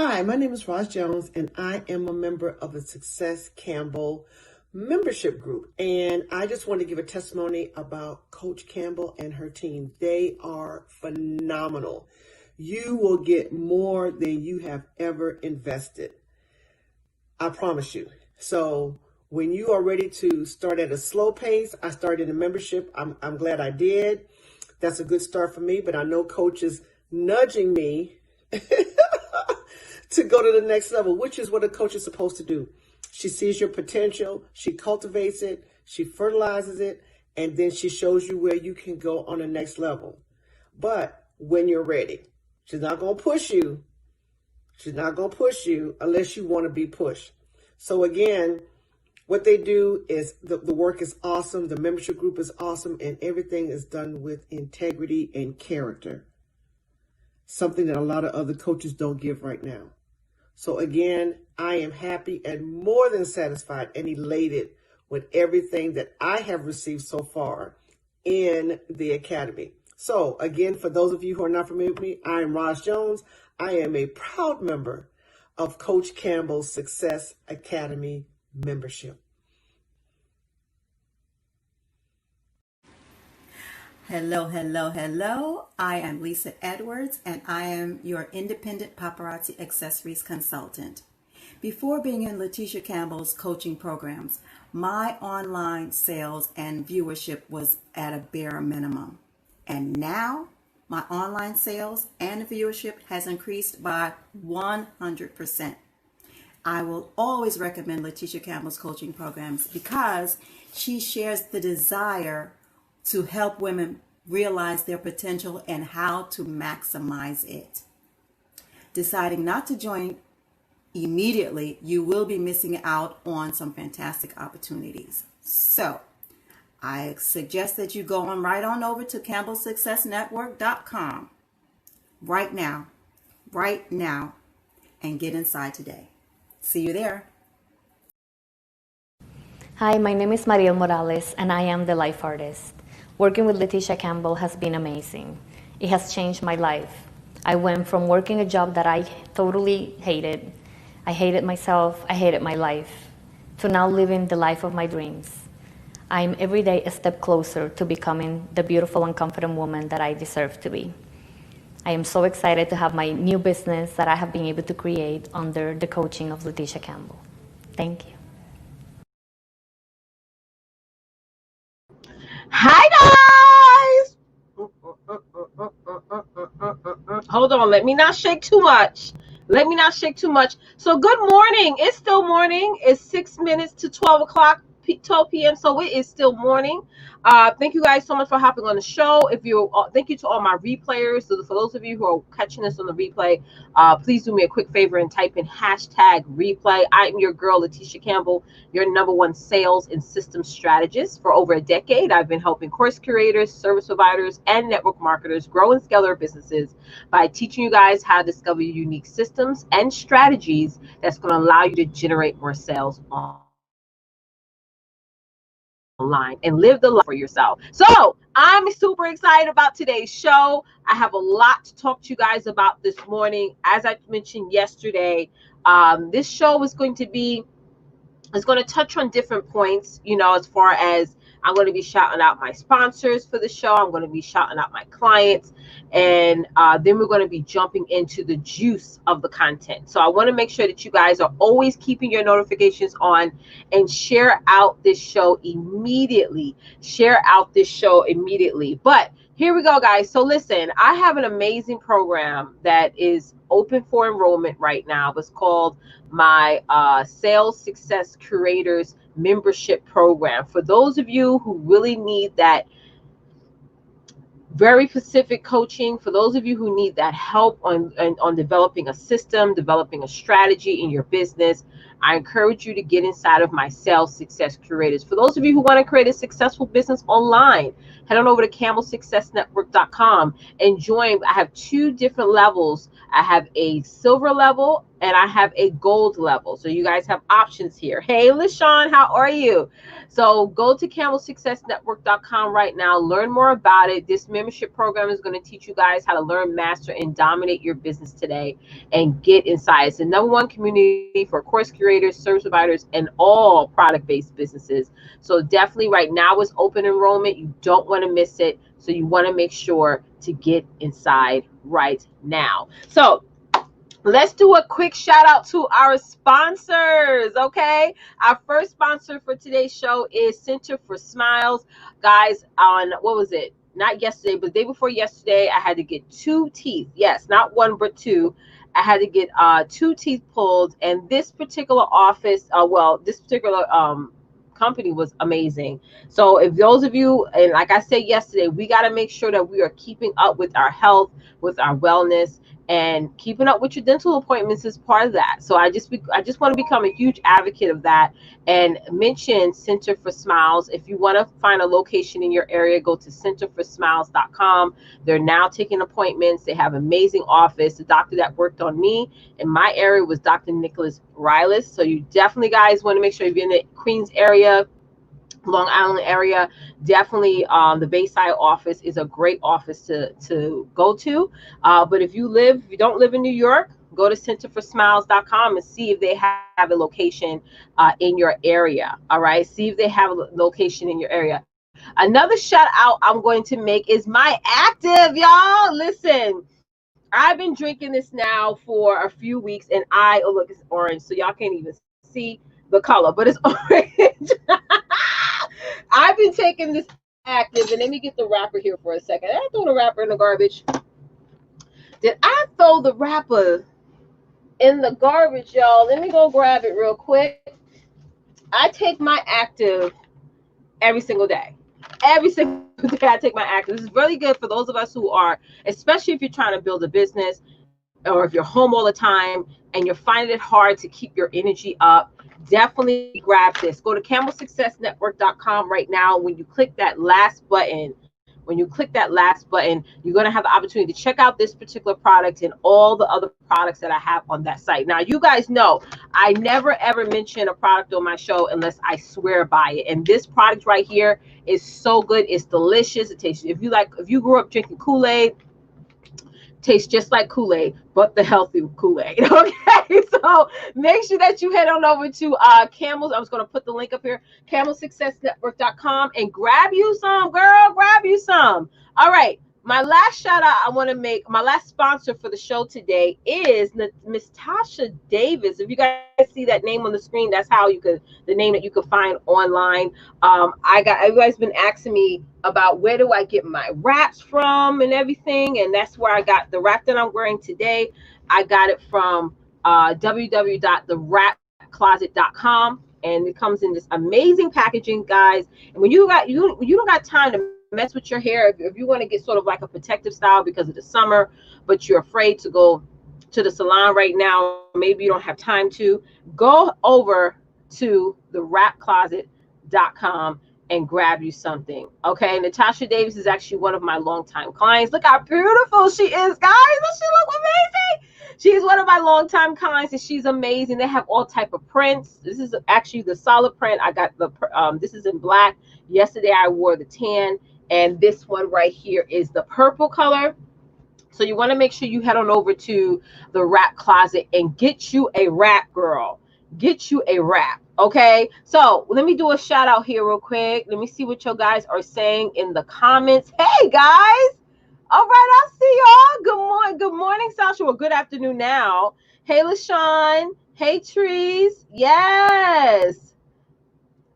Hi, my name is Roz Jones, and I am a member of the Success Campbell membership group. And I just want to give a testimony about Coach Campbell and her team. They are phenomenal. You will get more than you have ever invested. I promise you. So when you are ready to start at a slow pace, I started a membership. I'm glad I did. That's a good start for me, but I know Coach is nudging me to go to the next level, which is what a coach is supposed to do. She sees your potential, she cultivates it, she fertilizes it, and then she shows you where you can go on the next level. But when you're ready, she's not going to push you. She's not going to push you unless you want to be pushed. So again, what they do is the work is awesome. The membership group is awesome, and everything is done with integrity and character. Something that a lot of other coaches don't give right now. So again, I am happy and more than satisfied and elated with everything that I have received so far in the Academy. So again, for those of you who are not familiar with me, I am Roz Jones. I am a proud member of Coach Campbell's Success Academy membership. Hello. I am Lisa Edwards, and I am your independent paparazzi accessories consultant. Before being in Letitia Campbell's coaching programs, my online sales and viewership was at a bare minimum. And now my online sales and viewership has increased by 100%. I will always recommend Letitia Campbell's coaching programs because she shares the desire to help women realize their potential and how to maximize it. Deciding not to join immediately, you will be missing out on some fantastic opportunities. So I suggest that you go right on over to campbellsuccessnetwork.com right now, and get inside today. See you there. Hi, my name is Mariel Morales, and I am the life artist. Working with Letitia Campbell has been amazing. It has changed my life. I went from working a job that I totally hated. I hated myself, I hated my life, to now living the life of my dreams. I'm every day a step closer to becoming the beautiful and confident woman that I deserve to be. I am so excited to have my new business that I have been able to create under the coaching of Letitia Campbell. Thank you. Hi guys! Hold on, let me not shake too much. So good morning. It's still morning. It's 6 minutes to 12 o'clock, 12 p.m. So it is still morning. Thank you guys so much for hopping on the show. Thank you to all my replayers. So for those of you who are catching this on the replay, please do me a quick favor and type in hashtag replay. I'm your girl, Letitia Campbell, your #1 sales and systems strategist. For over a decade, I've been helping course curators, service providers, and network marketers grow and scale their businesses by teaching you guys how to discover unique systems and strategies that's going to allow you to generate more sales online and live the life for yourself. So I'm super excited about today's show. I have a lot to talk to you guys about this morning. As I mentioned yesterday, this show is going to touch on different points, as far as I'm going to be shouting out my sponsors for the show. I'm going to be shouting out my clients. And then we're going to be jumping into the juice of the content. So I want to make sure that you guys are always keeping your notifications on and share out this show immediately. But here we go, guys. So listen, I have an amazing program that is open for enrollment right now. It's called my Sales Success Curators membership program. For those of you who really need that very specific coaching, for those of you who need that help on developing a system, developing a strategy in your business, I encourage you to get inside of my Sales Success Curators. For those of you who want to create a successful business online, head on over to camelsuccessnetwork.com and join. I have 2 different levels. I have a silver level and I have a gold level. So you guys have options here. Hey, LaShawn, how are you? So go to camelsuccessnetwork.com right now. Learn more about it. This membership program is going to teach you guys how to learn, master, and dominate your business today and get inside. It's the #1 community for course curators, service providers, and all product-based businesses. So definitely right now is open enrollment. You don't want to miss it. So you want to make sure to get inside right now. So let's do a quick shout out to our sponsors, okay? Our first sponsor for today's show is Center for Smiles. Guys, on, what was it? Not yesterday, but the day before yesterday, I had to get 2 teeth. Yes, not 1, but 2. I had to get 2 teeth pulled, and this particular office, this particular company was amazing. So if those of you, and like I said yesterday, we got to make sure that we are keeping up with our health, with our wellness, and keeping up with your dental appointments is part of that. So I just want to become a huge advocate of that and mention Center for Smiles. If you want to find a location in your area, go to centerforsmiles.com. They're now taking appointments. They have amazing office. The doctor that worked on me in my area was Dr. Nicholas Riles. So you definitely guys want to make sure if you're in the Queens area, Long Island area, definitely the Bayside office is a great office to go to. But if you don't live in New York, go to centerforsmiles.com and see if they have a location in your area. All right, see if they have a location in your area. Another shout out I'm going to make is my active, y'all. Listen, I've been drinking this now for a few weeks, and oh look, it's orange, so y'all can't even see the color, but it's orange. I've been taking this active, and let me get the wrapper here for a second. Did I throw the wrapper in the garbage? Did I throw the wrapper in the garbage, y'all? Let me go grab it real quick. I take my active every single day. Every single day I take my active. This is really good for those of us who are, especially if you're trying to build a business or if you're home all the time and you're finding it hard to keep your energy up. Definitely grab this. Go to camelsuccessnetwork.com right now. When you click that last button, you're going to have the opportunity to check out this particular product and all the other products that I have on that site. Now, you guys know I never ever mention a product on my show unless I swear by it. And this product right here is so good. It's delicious. It tastes, if you grew up drinking Kool-Aid, tastes just like Kool-Aid, but the healthy Kool-Aid. Okay, so make sure that you head on over to Camels. I was going to put the link up here, camelsuccessnetwork.com, and grab you some, girl. Grab you some. All right. My last shout out I want to make, my last sponsor for the show today is Miss Tasha Davis. If you guys see that name on the screen, that's how you could, the name that you could find online. Everybody's been asking me about where do I get my wraps from and everything, and that's where I got the wrap that I'm wearing today. I got it from www.therapcloset.com, and it comes in this amazing packaging, guys. And when you don't got time to mess with your hair, if you want to get sort of like a protective style because of the summer, but you're afraid to go to the salon right now, maybe you don't have time to, go over to therapcloset.com and grab you something. Okay, Natasha Davis is actually one of my longtime clients. Look how beautiful she is, guys. Does she look amazing? She's one of my longtime clients, and she's amazing. They have all type of prints. This is actually the solid print. I got the this is in black. Yesterday I wore the tan, and this one right here is the purple color. So you want to make sure you head on over to the Wrap Closet and get you a wrap, girl. Get you a wrap. Okay, so let me do a shout out here real quick. Let me see what you guys are saying in the comments. Hey guys, all right, I see y'all. Good morning, Sasha. Well, good afternoon now. Hey, LaShawn. Hey, Trees. Yes,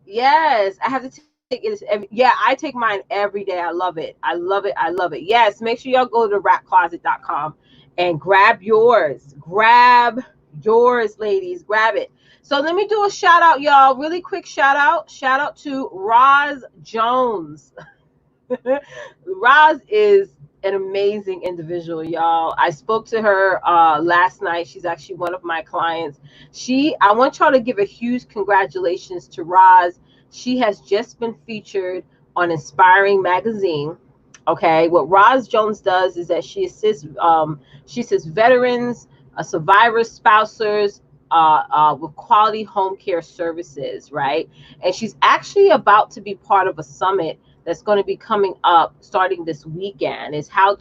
I have to take it. Yeah, I take mine every day. I love it. I love it. Yes, make sure y'all go to rapcloset.com and grab yours. Grab yours, ladies. Grab it. So let me do a shout out, y'all. Really quick shout out. Shout out to Roz Jones. Roz is an amazing individual, y'all. I spoke to her last night. She's actually one of my clients. I want y'all to give a huge congratulations to Roz. She has just been featured on Inspiring Magazine. Okay, what Roz Jones does is that she assists veterans, survivors, spousers, with quality home care services, right? And she's actually about to be part of a summit that's going to be coming up starting this weekend. Is how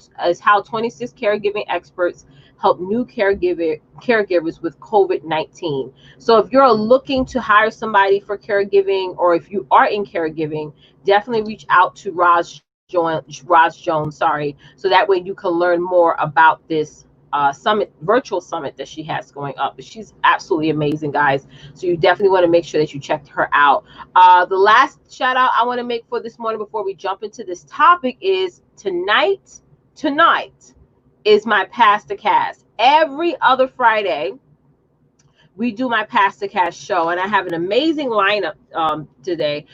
26 caregiving experts help new caregivers with COVID-19. So if you're looking to hire somebody for caregiving, or if you are in caregiving, definitely reach out to Roz Jones, so that way you can learn more about this virtual summit that she has going up. But she's absolutely amazing, guys. So you definitely want to make sure that you check her out. The last shout out I want to make for this morning before we jump into this topic is tonight is my Pastor Cast. Every other Friday, we do my Pastor Cast show, and I have an amazing lineup today.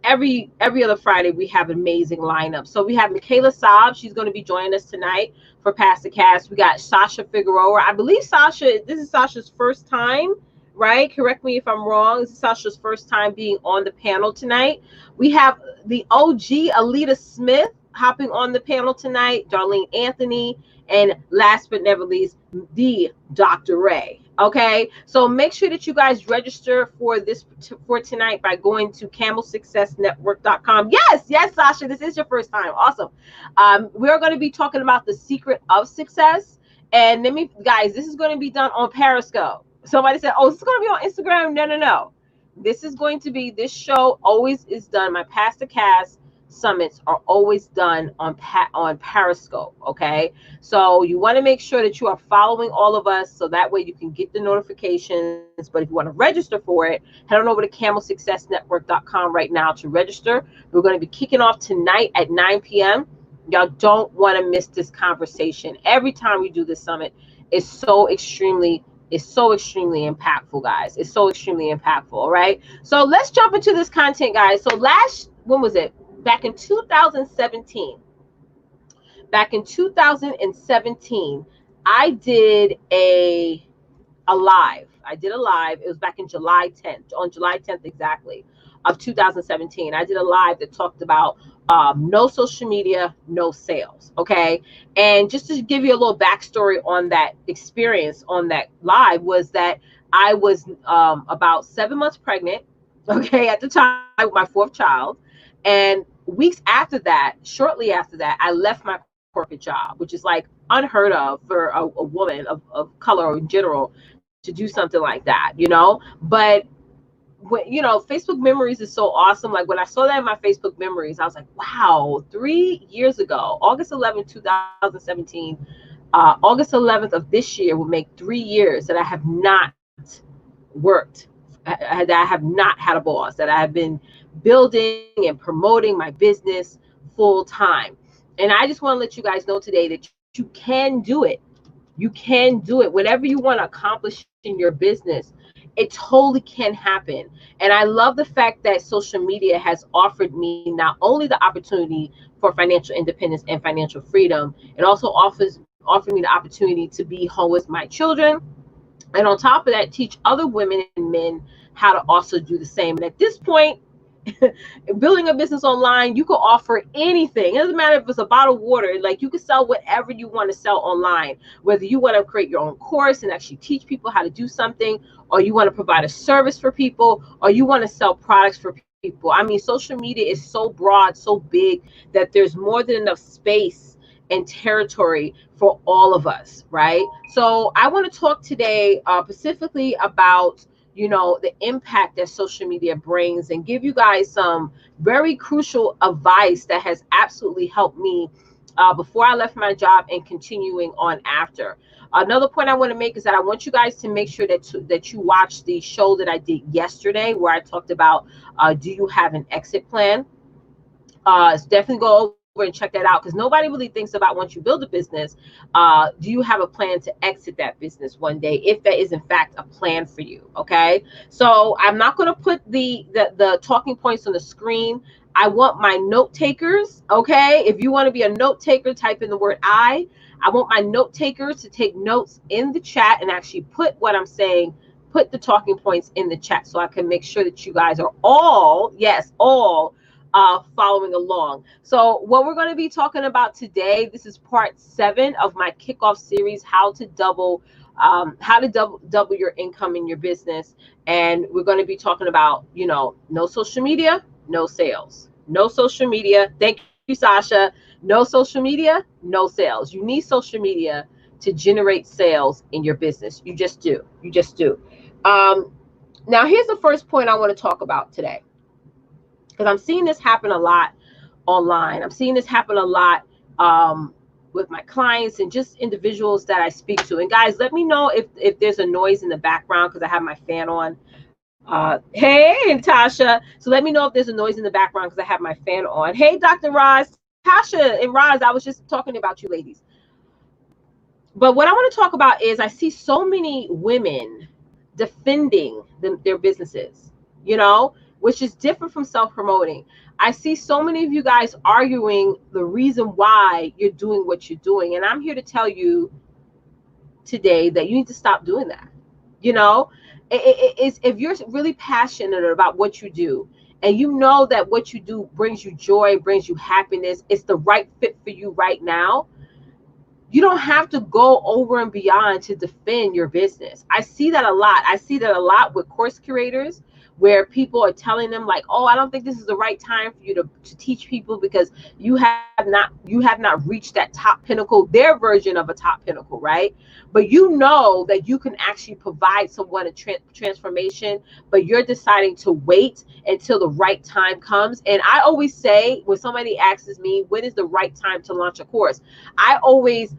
Every other Friday, we have an amazing lineup. So we have Michaela Saab. She's going to be joining us tonight for Pastor Cast. We got Sasha Figueroa. I believe this is Sasha's first time, right? Correct me if I'm wrong. This is Sasha's first time being on the panel tonight. We have the OG Alita Smith hopping on the panel tonight, Darlene Anthony, and last but never least, the Dr. Ray. Okay, so make sure that you guys register for tonight by going to camelsuccessnetwork.com. Yes, Sasha, this is your first time. Awesome. We're going to be talking about the secret of success. And guys, this is going to be done on Periscope. Somebody said, oh, this is going to be on Instagram. No. This show always is done. My Pastor Cast summits are always done on Periscope. Okay, so you want to make sure that you are following all of us, so that way you can get the notifications. But if you want to register for it, head on over to camelsuccessnetwork.com right now to register. We're going to be kicking off tonight at 9 p.m. Y'all don't want to miss this conversation. Every time we do this summit, it's so extremely impactful, guys. It's so extremely impactful. All right, so let's jump into this content, guys. So when was it? Back in 2017, I did a live. It was back in July 10th, on July 10th exactly, of 2017. I did a live that talked about no social media, no sales. Okay, and just to give you a little backstory on that experience on that live, was that I was about 7 months pregnant. Okay, at the time, with my 4th child. And shortly after that, I left my corporate job, which is like unheard of for a woman of color or in general to do something like that, But when, Facebook memories is so awesome. Like when I saw that in my Facebook memories, I was like, wow, 3 years ago, August 11th, 2017, August 11th of this year will make 3 years that I have not worked, that I have not had a boss, that I have been building and promoting my business full time. And I just want to let you guys know today that you can do it. You can do it. Whatever you want to accomplish in your business, it totally can happen. And I love the fact that social media has offered me not only the opportunity for financial independence and financial freedom, it also offered me the opportunity to be home with my children. And on top of that, teach other women and men how to also do the same. And at this point, building a business online, you can offer anything. It doesn't matter if it's a bottle of water. Like, you can sell whatever you want to sell online, whether you want to create your own course and actually teach people how to do something, or you want to provide a service for people, or you want to sell products for people. I mean, social media is so broad, so big, that there's more than enough space and territory for all of us, right? So I want to talk today specifically about the impact that social media brings, and give you guys some very crucial advice that has absolutely helped me before I left my job and continuing on after. Another point I want to make is that I want you guys to make sure that you watch the show that I did yesterday, where I talked about do you have an exit plan? Definitely go over and check that out, because nobody really thinks about, once you build a business, do you have a plan to exit that business one day, if that is in fact a plan for you? Okay, so I'm not going to put the talking points on the screen. I want my note takers. Okay. If you want to be a note taker, type in the word I want my note takers to take notes in the chat and actually put what I'm saying, put the talking points in the chat so I can make sure that you guys are all, yes, all following along. So what we're going to be talking about today, this is part 7 of my kickoff series, how to double your income in your business. And we're going to be talking about, no social media, no sales. No social media. Thank you, Sasha. No social media, no sales. You need social media to generate sales in your business. You just do. You just do. Now, here's the first point I want to talk about today, because I'm seeing this happen a lot online. I'm seeing this happen a lot with my clients and just individuals that I speak to. And guys, let me know if there's a noise in the background, because I have my fan on. Hey, Tasha. So let me know if there's a noise in the background, because I have my fan on. Hey, Dr. Roz. Tasha and Roz, I was just talking about you ladies. But what I want to talk about is I see so many women defending their businesses, which is different from self-promoting. I see so many of you guys arguing the reason why you're doing what you're doing. And I'm here to tell you today that you need to stop doing that. If you're really passionate about what you do, and you know that what you do brings you joy, brings you happiness, it's the right fit for you right now, you don't have to go over and beyond to defend your business. I see that a lot. I see that a lot with course curators, where people are telling them like, oh, I don't think this is the right time for you to teach people, because you have not reached that top pinnacle, their version of a top pinnacle, right? But you know that you can actually provide someone a transformation, but you're deciding to wait until the right time comes. And I always say, when somebody asks me, when is the right time to launch a course? I always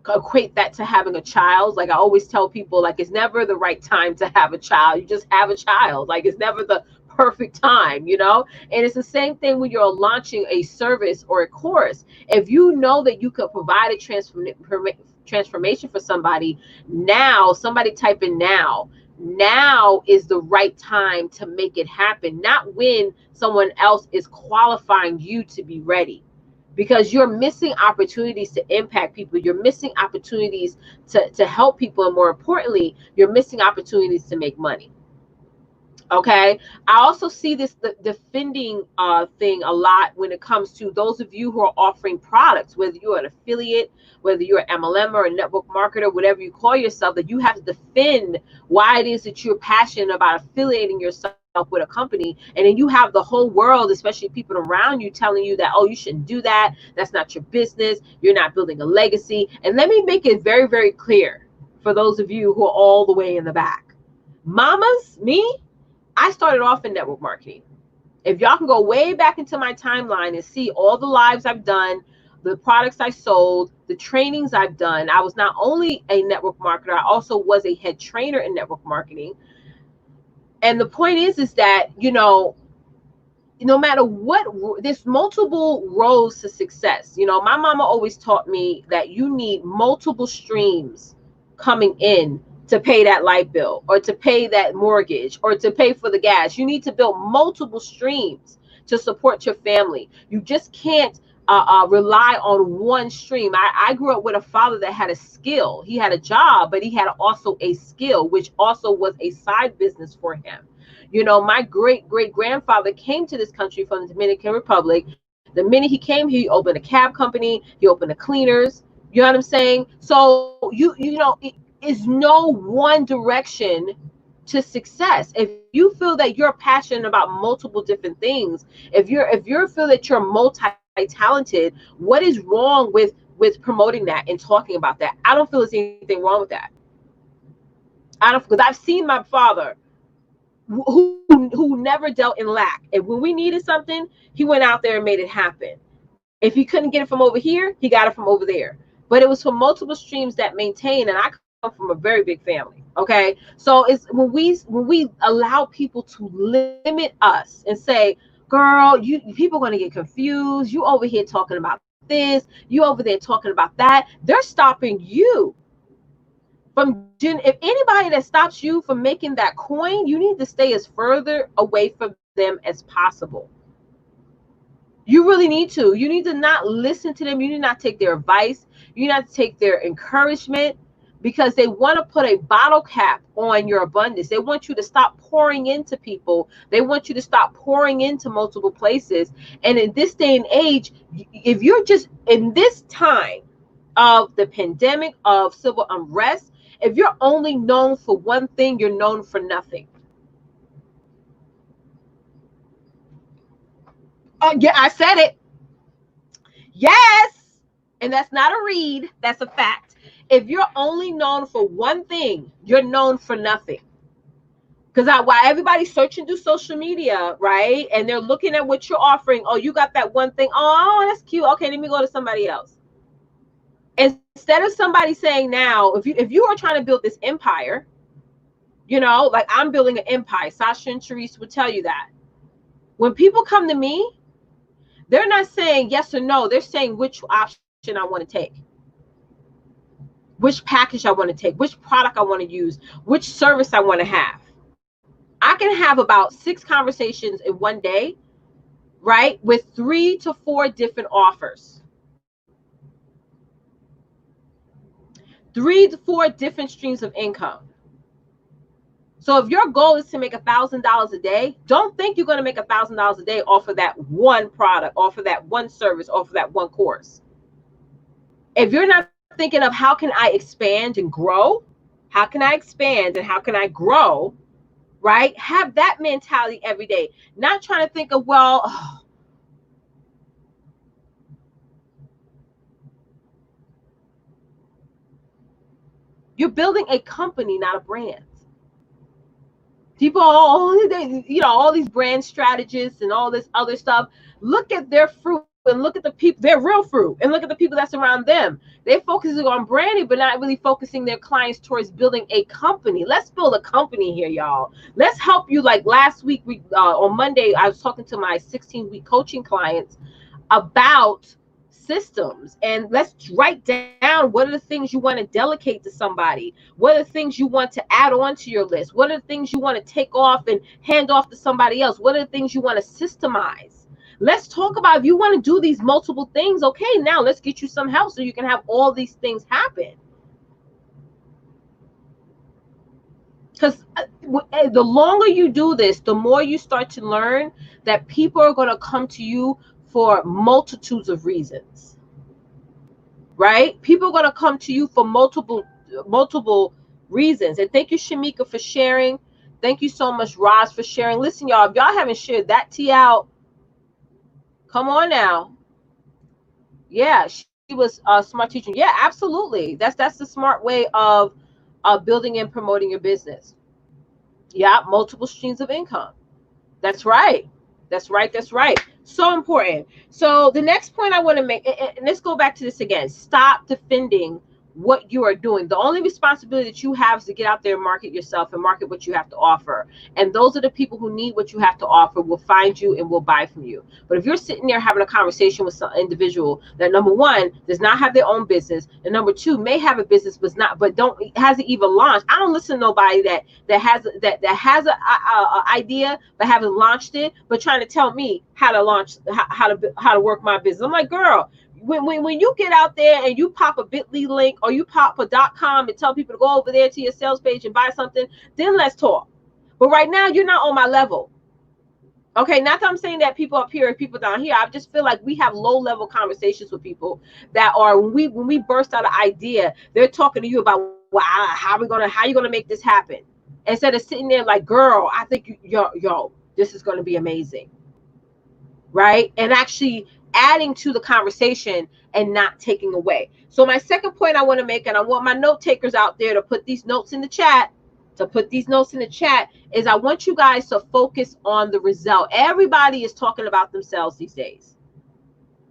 equate that to having a child. Like I always tell people, like, it's never the right time to have a child. You just have a child. Like, it's never the perfect time, And it's the same thing when you're launching a service or a course. If you know that you could provide a transformation for somebody now, somebody type in now. Now is the right time to make it happen, not when someone else is qualifying you to be ready. Because you're missing opportunities to impact people. You're missing opportunities to help people. And more importantly, you're missing opportunities to make money. Okay. I also see this defending thing a lot when it comes to those of you who are offering products, whether you're an affiliate, whether you're an MLM or a network marketer, whatever you call yourself, that you have to defend why it is that you're passionate about affiliating yourself with a company. And then you have the whole world, especially people around you, telling you that, oh, you shouldn't do that. That's not your business. You're not building a legacy. And let me make it very, very clear for those of you who are all the way in the back. Mamas, me, I started off in network marketing. If y'all can go way back into my timeline and see all the lives I've done, the products I sold, the trainings I've done, I was not only a network marketer, I also was a head trainer in network marketing. And the point is that, no matter what, there's multiple roads to success. My mama always taught me that you need multiple streams coming in to pay that light bill, or to pay that mortgage, or to pay for the gas. You need to build multiple streams to support your family. You just can't rely on one stream. I grew up with a father that had a skill. He had a job, but he had also a skill, which also was a side business for him. My great-great-grandfather came to this country from the Dominican Republic. The minute he came, he opened a cab company. He opened a cleaners. You know what I'm saying? So it is no one direction to success. If you feel that you're passionate about multiple different things, if you feel that you're multi-talented, what is wrong with promoting that and talking about that? I don't feel there's anything wrong with that. Because I've seen my father who never dealt in lack. And when we needed something, he went out there and made it happen. If he couldn't get it from over here, he got it from over there. But it was from multiple streams that maintain, and I come from a very big family. Okay. So it's when we allow people to limit us and say, girl, people are going to get confused. You over here talking about this, you over there talking about that. They're stopping you from, if anybody that stops you from making that coin, you need to stay as further away from them as possible. You really need to. You need to not listen to them. You need not take their advice. You need not take their encouragement, because they want to put a bottle cap on your abundance. They want you to stop pouring into people. They want you to stop pouring into multiple places. And in this day and age, if you're just in this time of the pandemic, of civil unrest, if you're only known for one thing, you're known for nothing. Yeah, I said it. Yes. And that's not a read, that's a fact. If you're only known for one thing, you're known for nothing. Because while everybody's searching through social media, right, and they're looking at what you're offering, oh, you got that one thing, oh, that's cute, okay, let me go to somebody else. Instead of somebody saying, now, if you are trying to build this empire, you know, like I'm building an empire, Sasha and Therese would tell you that. When people come to me, they're not saying yes or no, they're saying which option I want to take, which package I want to take, which product I want to use, which service I want to have. I can have about 6 conversations in one day, right, with 3 to 4 different offers. 3 to 4 different streams of income. So if your goal is to make $1,000 a day, don't think you're going to make $1,000 a day off of that one product, off of that one service, off of that one course. If you're not thinking of how can I expand and grow, how can I expand and how can I grow, right? Have that mentality every day. Not trying to think of, well, oh, you're building a company, not a brand. People, all these brand strategists and all this other stuff, look at their fruit and look at the people, their real fruit, and look at the people that's around them. They're focusing on branding, but not really focusing their clients towards building a company. Let's build a company here, y'all. Let's help you. Like last week, on Monday, I was talking to my 16-week coaching clients about systems, and let's write down what are the things you want to delegate to somebody, what are the things you want to add on to your list, what are the things you want to take off and hand off to somebody else, what are the things you want to systemize. Let's talk about, if you want to do these multiple things, okay, now let's get you some help so you can have all these things happen. Because the longer you do this, the more you start to learn that people are going to come to you for multitudes of reasons, right? People are going to come to you for multiple reasons. And thank you, Shamika, for sharing. Thank you so much, Roz, for sharing. Listen, y'all, if y'all haven't shared that tea out, come on now. Yeah, she was a smart teacher. Yeah, absolutely. That's the smart way of building and promoting your business. Yeah, multiple streams of income. That's right. That's right. That's right. So important. So the next point I want to make, and let's go back to this again. Stop defending what you are doing. The only responsibility that you have is to get out there and market yourself and market what you have to offer. And those are the people who need what you have to offer will find you and will buy from you. But if you're sitting there having a conversation with some individual that, number one, does not have their own business, and number two, may have a business but hasn't even launched. I don't listen to nobody that has an idea but haven't launched it, but trying to tell me how to launch, how to work my business. I'm like, girl, when you get out there and you pop a bit.ly link or you pop a .com and tell people to go over there to your sales page and buy something, then let's talk. But right now, you're not on my level. Okay, not that I'm saying that people up here and people down here. I just feel like we have low-level conversations with people that are, when we burst out an idea, they're talking to you about, well, how you gonna make this happen? Instead of sitting there like, girl, I think yo, this is gonna be amazing, right? And actually adding to the conversation and not taking away. So my second point I want to make, and I want my note takers out there to put these notes in the chat, is I want you guys to focus on the result. Everybody is talking about themselves these days,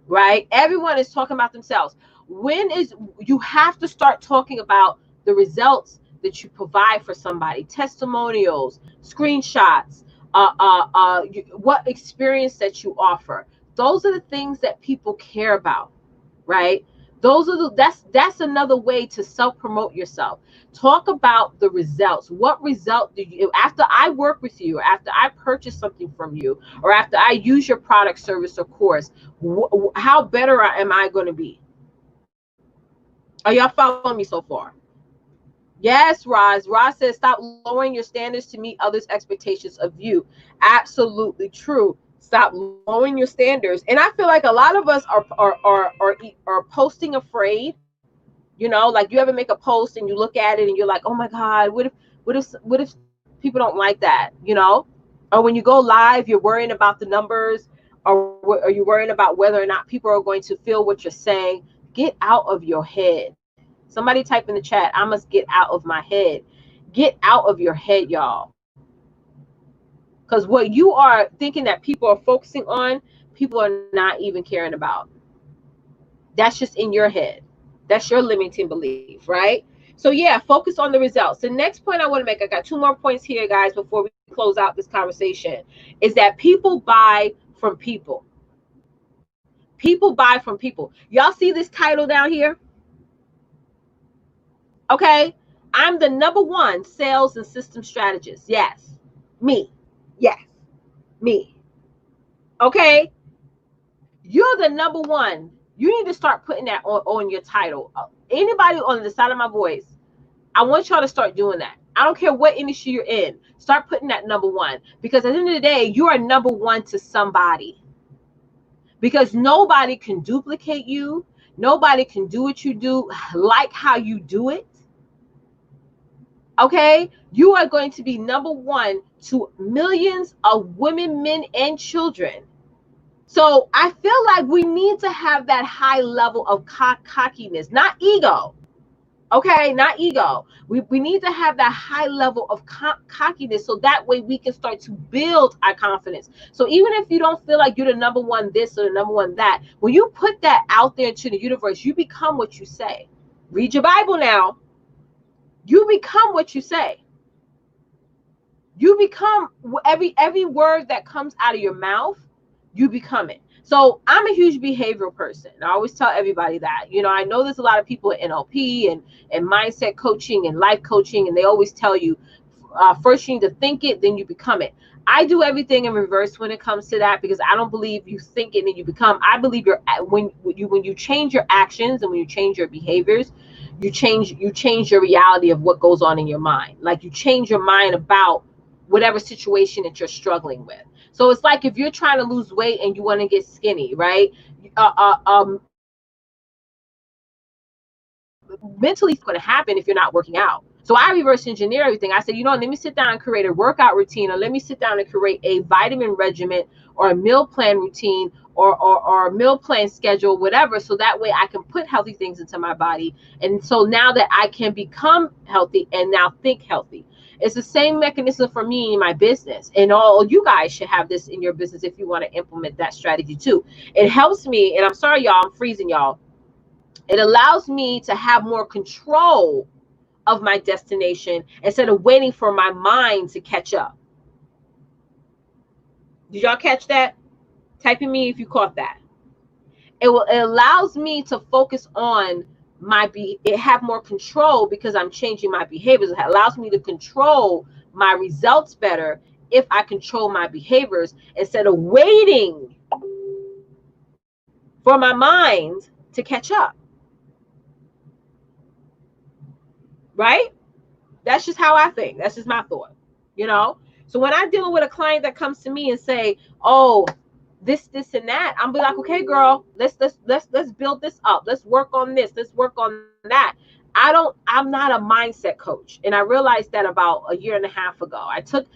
right? Everyone is talking about themselves. You have to start talking about the results that you provide for somebody, testimonials, screenshots, what experience that you offer. Those are the things that people care about, right? That's another way to self-promote yourself. Talk about the results. What result do you, after I work with you, after I purchase something from you, or after I use your product, service, or course, how better am I going to be? Are y'all following me so far? Yes, Roz. Roz says, stop lowering your standards to meet others' expectations of you. Absolutely true. Stop lowering your standards. And I feel like a lot of us are posting afraid. You know, like you ever make a post and you look at it and you're like, oh my God, what if people don't like that? You know, or when you go live, you're worrying about the numbers, or are you worrying about whether or not people are going to feel what you're saying? Get out of your head. Somebody type in the chat, I must get out of my head. Get out of your head, y'all. Because what you are thinking that people are focusing on, people are not even caring about. That's just in your head. That's your limiting belief, right? So yeah, focus on the results. The next point I want to make, I got 2 more points here, guys, before we close out this conversation, is that people buy from people. People buy from people. Y'all see this title down here? Okay. I'm the #1 sales and system strategist. Yes. Me. Yes. Me. Okay. You're the #1. You need to start putting that on your title. Anybody on the side of my voice, I want y'all to start doing that. I don't care what industry you're in. Start putting that #1. Because at the end of the day, you are #1 to somebody. Because nobody can duplicate you. Nobody can do what you do like how you do it. Okay, you are going to be #1 to millions of women, men, and children. So I feel like we need to have that high level of cockiness, not ego. Okay, not ego. We need to have that high level of cockiness, so that way we can start to build our confidence. So even if you don't feel like you're the #1 this or the #1 that, when you put that out there into the universe, you become what you say. Read your Bible now. You become what you say. You become every word that comes out of your mouth, you become it. So I'm a huge behavioral person. I always tell everybody that. You know, I know there's a lot of people in NLP and mindset coaching and life coaching, and they always tell you, first you need to think it, then you become it. I do everything in reverse when it comes to that, because I don't believe you think it and then you become. I believe when you change your actions and when you change your behaviors, you change your reality of what goes on in your mind. Like you change your mind about whatever situation that you're struggling with. So it's like if you're trying to lose weight and you want to get skinny, right? Mentally, it's going to happen if you're not working out. So I reverse engineer everything. I said, you know, let me sit down and create a workout routine, or let me sit down and create a vitamin regimen or a meal plan routine or a meal plan schedule, whatever. So that way I can put healthy things into my body. And so now that I can become healthy and now think healthy. It's the same mechanism for me in my business. And all you guys should have this in your business if you want to implement that strategy too. It helps me. And I'm sorry, y'all, I'm freezing y'all. It allows me to have more control of my destination instead of waiting for my mind to catch up. Did y'all catch that? Type in me if you caught that. It allows me to focus on have more control because I'm changing my behaviors. It allows me to control my results better if I control my behaviors instead of waiting for my mind to catch up. Right? That's just how I think. That's just my thought, you know? So when I'm dealing with a client that comes to me and say, oh, this and that, I'm be like, okay, girl, let's build this up. Let's work on this. Let's work on that. I'm not a mindset coach. And I realized that about a year and a half ago. I took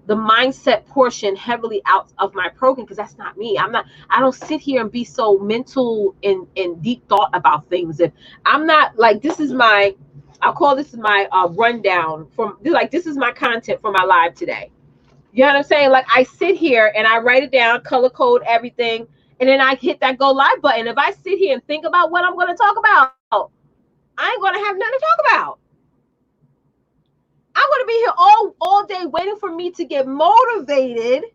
the mindset portion heavily out of my program because that's not me. I don't sit here and be so mental and deep thought about things. If I'm not like, I'll call this my rundown from, like, this is my content for my live today. You know what I'm saying? Like, I sit here and I write it down, color code everything, and then I hit that go live button. If I sit here and think about what I'm going to talk about, I ain't going to have nothing to talk about. I'm going to be here all day waiting for me to get motivated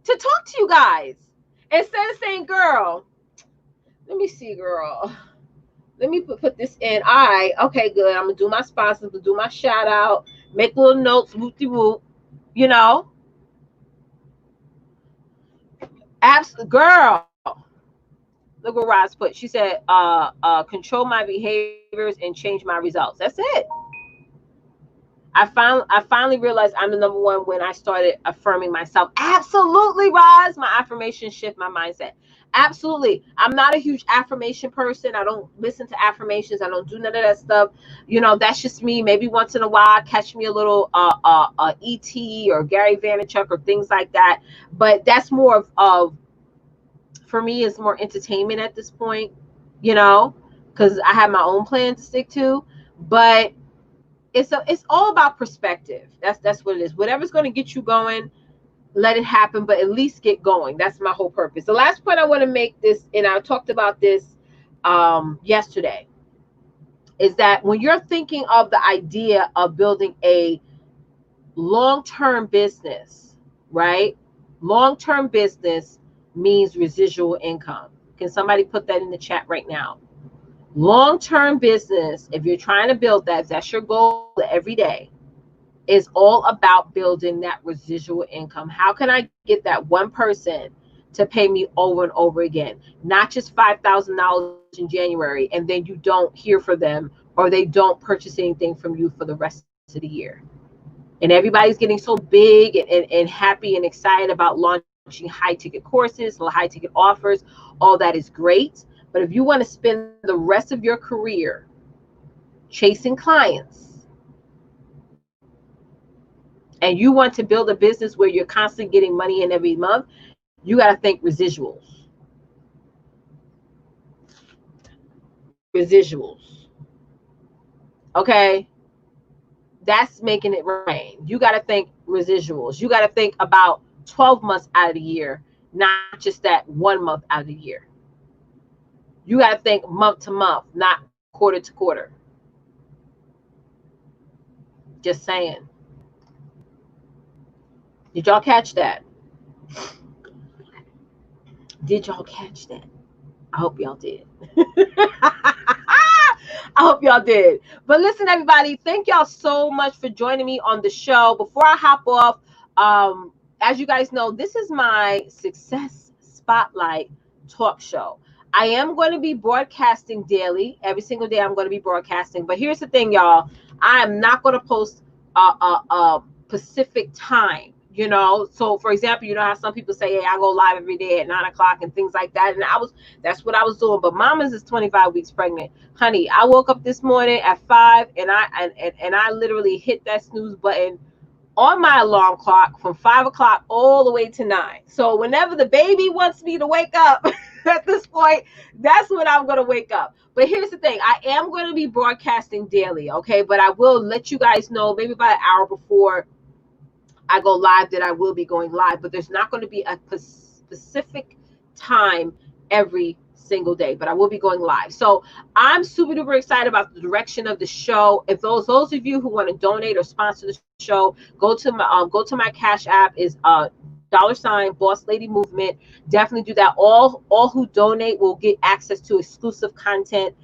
to talk to you guys. Instead of saying, girl, Let me see, girl. Let me put this in. All right. Okay, good. I'm going to do my sponsors, do my shout out, make little notes, whoop-de-whoop, you know. Girl, look what Roz put. She said, control my behaviors and change my results. That's it. I finally realized I'm the number one when I started affirming myself. Absolutely, Roz. My affirmation shift my mindset. Absolutely. I'm not a huge affirmation person. I don't listen to affirmations. I don't do none of that stuff. You know, that's just me. Maybe once in a while, catch me a little ET or Gary Vaynerchuk or things like that. But that's more of for me, it's more entertainment at this point, you know, because I have my own plan to stick to. But it's all about perspective. That's what it is. Whatever's going to get you going, let it happen, but at least get going. That's my whole purpose. The last point I want to make this, and I talked about this yesterday, is that when you're thinking of the idea of building a long-term business, right? Long-term business means residual income. Can somebody put that in the chat right now? Long-term business, if you're trying to build that, if that's your goal every day, is all about building that residual income. How can I get that one person to pay me over and over again? Not just $5,000 in January, and then you don't hear from them or they don't purchase anything from you for the rest of the year. And everybody's getting so big and happy and excited about launching high-ticket courses, high-ticket offers. All that is great. But if you want to spend the rest of your career chasing clients and you want to build a business where you're constantly getting money in every month, you got to think residuals. Residuals. Okay? That's making it rain. You got to think residuals. You got to think about 12 months out of the year, not just that 1 month out of the year. You got to think month to month, not quarter to quarter. Just saying. Did y'all catch that? Did y'all catch that? I hope y'all did. I hope y'all did. But listen, everybody, thank y'all so much for joining me on the show. Before I hop off, as you guys know, this is my Success Spotlight talk show. I am going to be broadcasting daily. Every single day I'm going to be broadcasting. But here's the thing, y'all. I am not going to post a Pacific time. You know, so for example, you know how some people say, hey, I go live every day at 9 o'clock and things like that. And that's what I was doing. But Mama's is 25 weeks pregnant. Honey, I woke up this morning at 5 and I literally hit that snooze button on my alarm clock from 5 o'clock all the way to 9. So whenever the baby wants me to wake up at this point, that's when I'm going to wake up. But here's the thing. I am going to be broadcasting daily, okay? But I will let you guys know maybe about an hour before I go live that I will be going live, but there's not going to be a specific time every single day, but I will be going live. So I'm super duper excited about the direction of the show. If those of you who want to donate or sponsor the show, go to my Cash App is $ Boss Lady Movement. Definitely do that. All who donate will get access to exclusive content.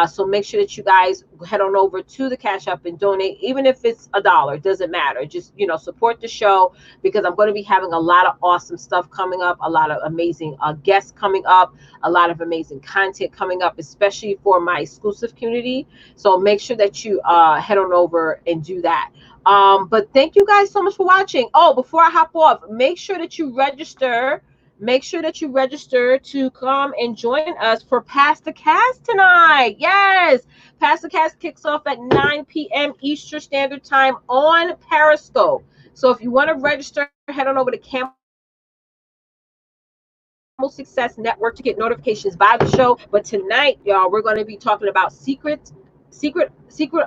So make sure that you guys head on over to the Cash App and donate, even if it's $1, it doesn't matter. Just, you know, support the show because I'm going to be having a lot of awesome stuff coming up, a lot of amazing guests coming up, a lot of amazing content coming up, especially for my exclusive community. So make sure that you head on over and do that. But thank you guys so much for watching. Oh, before I hop off, make sure that you register. Make sure that you register to come and join us for Pass the Cast tonight. Yes, Pass the Cast kicks off at 9 p.m. Eastern Standard Time on Periscope. So if you want to register, head on over to Camel Success Network to get notifications by the show. But tonight, y'all, we're going to be talking about secret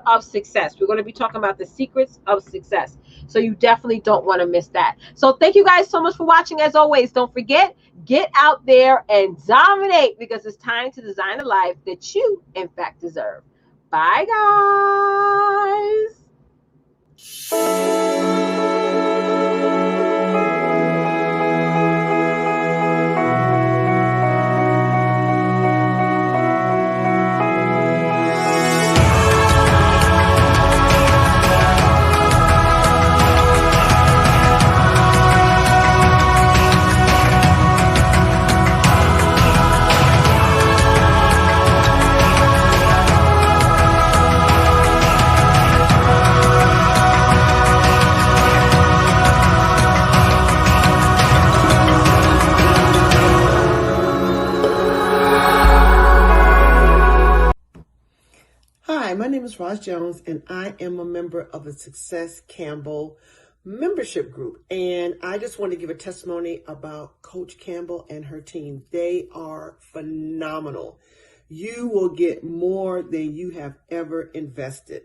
of success. We're going to be talking about the secrets of success. So you definitely don't want to miss that. So thank you guys so much for watching. As always, don't forget, get out there and dominate because it's time to design a life that you, in fact, deserve. Bye, guys. Hi, my name is Roz Jones, and I am a member of the Success Campbell membership group. And I just want to give a testimony about Coach Campbell and her team. They are phenomenal. You will get more than you have ever invested.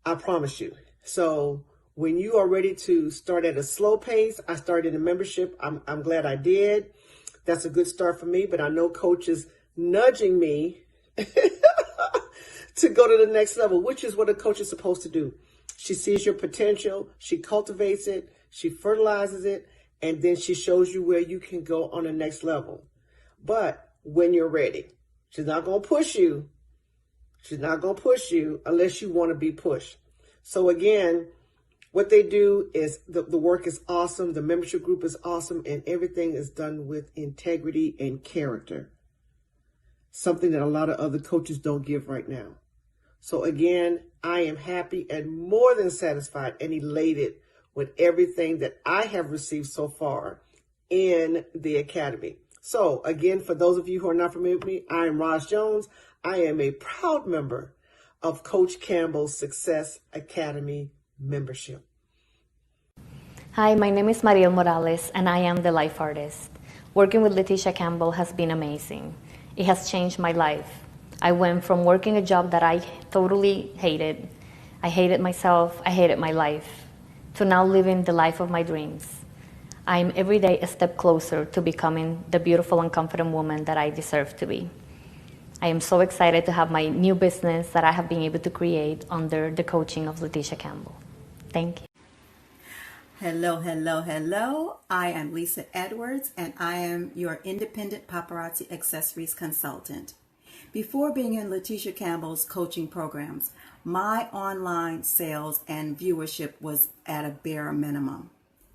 I promise you. So when you are ready to start at a slow pace, I started a membership. I'm glad I did. That's a good start for me, but I know Coach is nudging me to go to the next level, which is what a coach is supposed to do. She sees your potential, she cultivates it, she fertilizes it, and then she shows you where you can go on the next level. But when you're ready, she's not going to push you. She's not going to push you unless you want to be pushed. So again, what they do is the work is awesome. The membership group is awesome, and everything is done with integrity and character. Something that a lot of other coaches don't give right now. So again, I am happy and more than satisfied and elated with everything that I have received so far in the Academy. So again, for those of you who are not familiar with me, I am Roz Jones. I am a proud member of Coach Campbell's Success Academy membership. Hi, my name is Mariel Morales, and I am the life artist. Working with Leticia Campbell has been amazing. It has changed my life. I went from working a job that I totally hated. I hated myself, I hated my life, to now living the life of my dreams. I am every day a step closer to becoming the beautiful and confident woman that I deserve to be. I am so excited to have my new business that I have been able to create under the coaching of Leticia Campbell. Thank you. Hello, hello, hello. I am Lisa Edwards, and I am your independent paparazzi accessories consultant. Before being in Leticia Campbell's coaching programs, my online sales and viewership was at a bare minimum.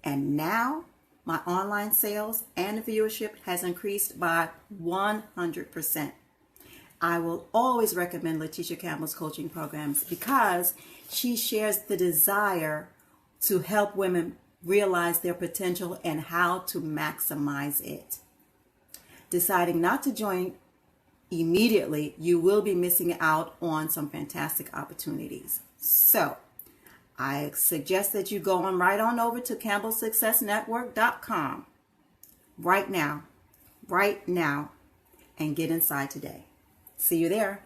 And now my online sales and viewership has increased by 100%. I will always recommend Leticia Campbell's coaching programs because she shares the desire to help women realize their potential and how to maximize it. Deciding not to join immediately, you will be missing out on some fantastic opportunities. So I suggest that you go on right on over to campbellsuccessnetwork.com right now, and get inside today. See you there.